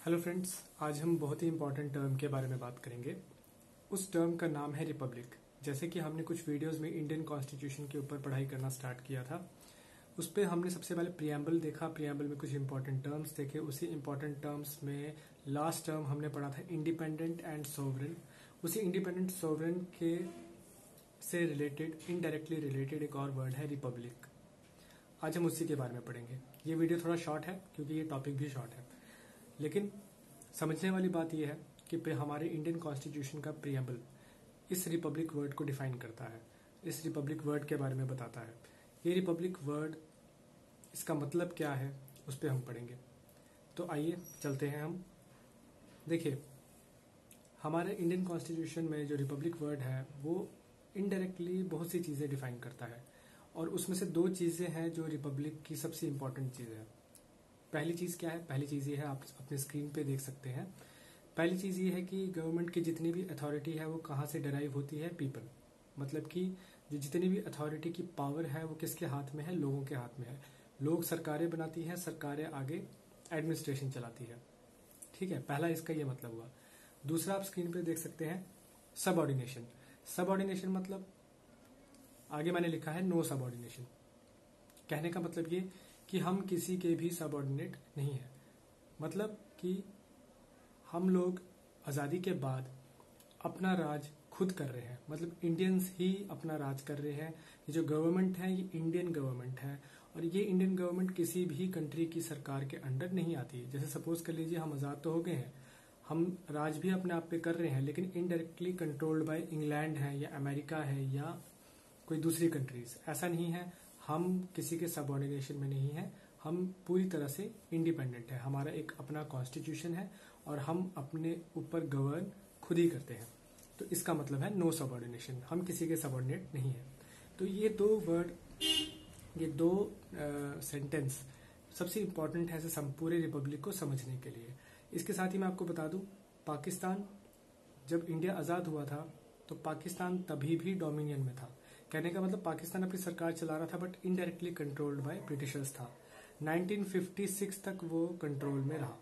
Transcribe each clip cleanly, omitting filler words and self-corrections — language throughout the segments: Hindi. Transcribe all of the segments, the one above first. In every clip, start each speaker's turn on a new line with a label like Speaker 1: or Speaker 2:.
Speaker 1: हेलो फ्रेंड्स, आज हम बहुत ही इंपॉर्टेंट टर्म के बारे में बात करेंगे। उस टर्म का नाम है रिपब्लिक। जैसे कि हमने कुछ वीडियोस में इंडियन कॉन्स्टिट्यूशन के ऊपर पढ़ाई करना स्टार्ट किया था, उस पर हमने सबसे पहले प्रियम्बल देखा। प्रियम्बल में कुछ इंपॉर्टेंट टर्म्स देखे। उसी इंपॉर्टेंट टर्म्स में लास्ट टर्म हमने पढ़ा था इंडिपेंडेंट एंड सोवरेन। उसी इंडिपेंडेंट सोवरेन के से रिलेटेड, इनडायरेक्टली रिलेटेड एक और वर्ड है रिपब्लिक। आज हम उसी के बारे में पढ़ेंगे। ये वीडियो थोड़ा शॉर्ट है क्योंकि ये टॉपिक भी शॉर्ट है, लेकिन समझने वाली बात यह है कि हमारे इंडियन कॉन्स्टिट्यूशन का प्रियम्बल इस रिपब्लिक वर्ड को डिफाइन करता है, इस रिपब्लिक वर्ड के बारे में बताता है। ये रिपब्लिक वर्ड, इसका मतलब क्या है, उस पर हम पढ़ेंगे। तो आइए चलते हैं हम। देखिए, हमारे इंडियन कॉन्स्टिट्यूशन में जो रिपब्लिक वर्ड है वो इनडायरेक्टली बहुत सी चीज़ें डिफाइन करता है, और उसमें से दो चीज़ें हैं जो रिपब्लिक की सबसे इंपॉर्टेंट चीज़ है। पहली चीज़ क्या है? पहली चीज़ ये है, आप अपने स्क्रीन पे देख सकते हैं। पहली चीज़ ये है कि गवर्नमेंट की जितनी भी अथॉरिटी है वो कहाँ से डराइव होती है? पीपल। मतलब कि जो जितनी भी अथॉरिटी की पावर है वो किसके हाथ में है? लोगों के हाथ में है। लोग सरकारें बनाती हैं, सरकारें आगे एडमिनिस्ट्रेशन चलाती है। ठीक है, पहला इसका ये मतलब हुआ। दूसरा, आप स्क्रीन पे देख सकते हैं सबऑर्डिनेशन। सबऑर्डिनेशन मतलब आगे मैंने लिखा है नो सबऑर्डिनेशन। कहने का मतलब ये कि हम किसी के भी सबऑर्डिनेट नहीं है। मतलब कि हम लोग आज़ादी के बाद अपना राज खुद कर रहे हैं। मतलब इंडियंस ही अपना राज कर रहे हैं। ये जो गवर्नमेंट है ये इंडियन गवर्नमेंट है, और ये इंडियन गवर्नमेंट किसी भी कंट्री की सरकार के अंडर नहीं आती है। जैसे सपोज कर लीजिए, हम आज़ाद तो हो गए हैं, हम राज भी अपने आप पे कर रहे हैं, लेकिन इनडायरेक्टली कंट्रोल्ड बाय इंग्लैंड है या अमेरिका है या कोई दूसरी कंट्रीज। ऐसा नहीं है, हम किसी के सबऑर्डिनेशन में नहीं है। हम पूरी तरह से इंडिपेंडेंट है। हमारा एक अपना कॉन्स्टिट्यूशन है और हम अपने ऊपर गवर्न खुद ही करते हैं। तो इसका मतलब है नो सबऑर्डिनेशन, हम किसी के सबऑर्डिनेट नहीं है। तो ये दो वर्ड, ये दो सेंटेंस सबसे इंपॉर्टेंट है पूरे रिपब्लिक को समझने के लिए। इसके साथ ही मैं आपको बता दूं, पाकिस्तान जब इंडिया आज़ाद हुआ था तो पाकिस्तान तभी भी डोमिनियन में था। कहने का मतलब पाकिस्तान अपनी सरकार चला रहा था, but indirectly controlled by Britishers था। 1956 तक वो कंट्रोल में रहा।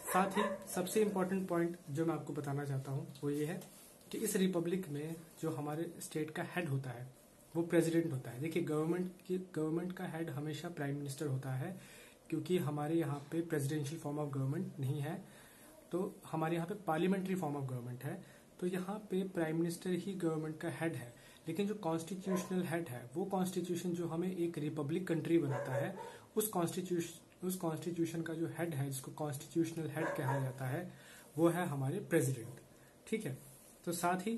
Speaker 1: साथ ही सबसे इंपॉर्टेंट पॉइंट जो मैं आपको बताना चाहता हूं वो ये है कि इस रिपब्लिक में जो हमारे स्टेट का हेड होता है वो प्रेसिडेंट होता है। देखिए, गवर्नमेंट का हेड हमेशा प्राइम मिनिस्टर होता है, क्योंकि हमारे यहाँ पे प्रेसिडेंशियल फॉर्म ऑफ गवर्नमेंट नहीं है। तो हमारे यहाँ पे पार्लियामेंट्री फॉर्म ऑफ गवर्नमेंट है। तो यहाँ पे प्राइम मिनिस्टर ही गवर्नमेंट का हेड है। लेकिन जो कॉन्स्टिट्यूशनल हेड है, वो कॉन्स्टिट्यूशन जो हमें एक रिपब्लिक कंट्री बनाता है, उस कॉन्स्टिट्यूशन का जो हेड है, जिसको कॉन्स्टिट्यूशनल हेड कहा जाता है, वो है हमारे प्रेसिडेंट। ठीक है। तो साथ ही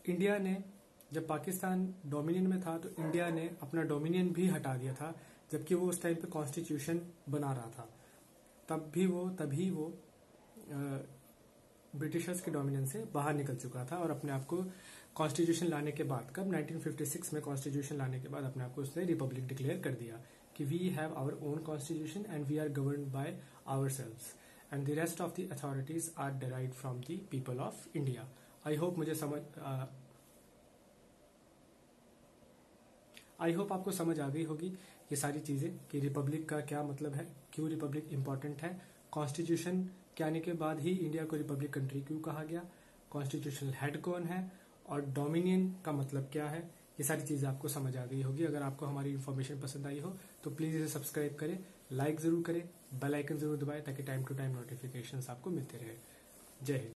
Speaker 1: इंडिया ने, जब पाकिस्तान डोमिनियन में था तो इंडिया ने अपना डोमिनियन भी हटा दिया था, जबकि वो उस टाइम पे कॉन्स्टिट्यूशन बना रहा था। तभी वो ब्रिटिशर्स के डोमिनेंस से बाहर निकल चुका था और अपने आप को कॉन्स्टिट्यूशन लाने के बाद, कब 1956 में कॉन्स्टिट्यूशन लाने के बाद अपने आप को उसने रिपब्लिक डिक्लेयर कर दिया कि we have our own constitution and we are governed by ourselves and the rest of the authorities are derived from the people of India. I hope आपको समझ आ गई होगी ये सारी चीजें कि रिपब्लिक का क्या मतलब है, क्यों रिपब्लिक इंपॉर्टेंट है, कॉन्स्टिट्यूशन के आने के बाद ही इंडिया को रिपब्लिक कंट्री क्यों कहा गया, कॉन्स्टिट्यूशनल हेड कौन है, और डोमिनियन का मतलब क्या है। ये सारी चीजें आपको समझ आ गई होगी। अगर आपको हमारी इन्फॉर्मेशन पसंद आई हो तो प्लीज इसे सब्सक्राइब करें, लाइक जरूर करें, बेल आइकन जरूर दबाएं ताकि टाइम टू टाइम नोटिफिकेशंस आपको मिलते रहे। जय हिंद।